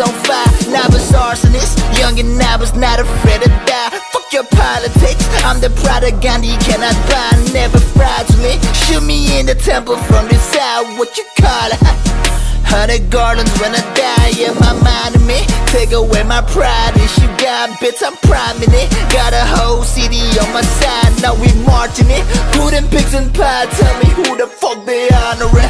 On fire, novice arsonist, young and I was not afraid to die. Fuck your politics, I'm the pride of Gandhi, cannot buy, never fraudulent. Shoot me in the temple from the side, what you call it? 100 garlands when I die, yeah, my mind of me. Take away my pride, if you got bits, I'm priming it. Got a whole city on my side, now we marching it. Who them pigs and pie, tell me who the fuck they honoring.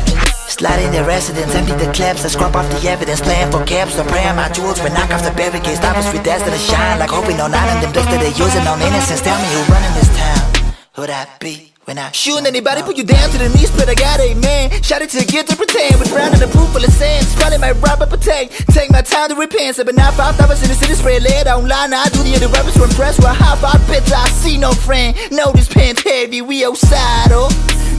Slide in the residence, empty the clips, I scrub off the evidence, playing for caps, so praying my jewels, we knock off the barricades, stop us with destined to shine, like hoping on none of them bricks that they using on innocence. Tell me who running this town, who that be? When I shooting anybody, put you down to the knees, but I got a man. Shout it to get to pretend, with round and the proof full of sand. Probably my robber protect, take my time to repent. 7 9 5 hours in the city, spray lead online. I do the other rappers to impress, with high five bits, I see no friend. Know this pen's heavy, we outside, oh.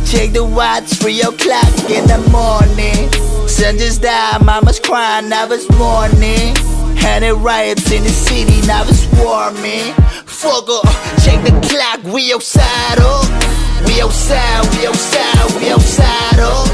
Check the watch, 3 o'clock in the morning. Son just died, mama's crying, now it's morning. Hundred riots in the city, now it's warming. Fuck up, check the clock, we outside, oh. We outside, we outside, we outside, oh.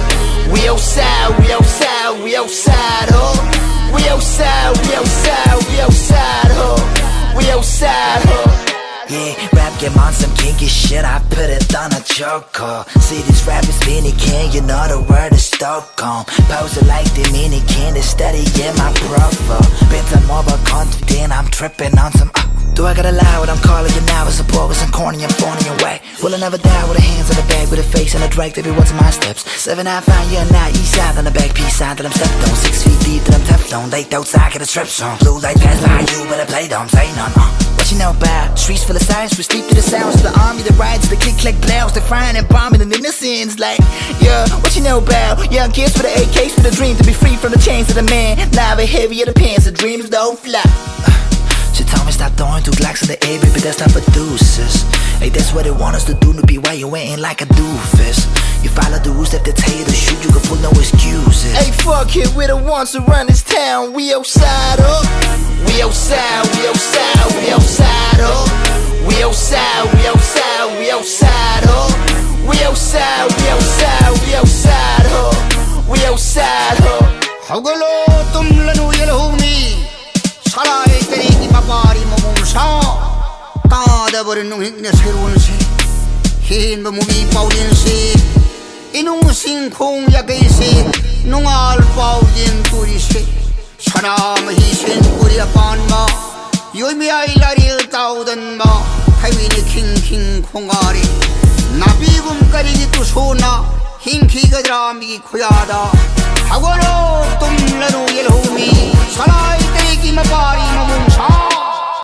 We outside, we outside, we outside, oh. We outside, we outside, we outside, oh. We outside, oh. Yeah, rap game on some kinky shit, I put it on a chokehold. See these rappers Dominican, you know the word is Stockholm. Pose like Dominican, they study in my profile. Bet I'm overconfident, I'm tripping on some do I gotta lie what I'm calling you now? It's a boy with some corny and phony away. Will I never die with a hands on the bag, with a face and a drag, every what's my steps. 7 I find you now, east side on the back, peace side that I'm stepped on. 6 feet deep that I'm Teflon, late outside, get a strip song. Blue light pass by you, but I play don't say none. What you know about? Streets full of science, we sleep to the sounds of the army, the rides, the click blouse, the frying and bombing and innocence. Like, yeah, what you know about? Young kids with the AKs, with a dream to be free from the chains of the man. Now heavy of the pants, the dreams don't fly. She told me stop throwing 2 Glocks in the air, baby, that's not for deuces. Hey, that's what they want us to do, to be why you ain't like a doofus. You follow the rules, if they tell you to shoot, you can pull no excuses. Hey, fuck it, we the ones who run this town, we outside, oh. We outside, we outside, we outside, oh. We outside, we outside, we outside, oh. We outside, we outside, we outside, oh. We outside, oh. Hogolo tum lanu YELHOMIE 살아의 때리기 바바리 모몸사 따다버린 흉내 새로운 새 흰 몸이 빠우린 새 이농신 공약의 새 농알 빠우린 túri 새 사람 희신 꾸리야 반마 요미아이 라리 따우던 마 타이윈이 킹킹 콩아리 나비금 까리기 또 소나 흰키가 드라미기 코야다 하고로 ตุ้라루 YELHOMIE 살아의 때리기 마바리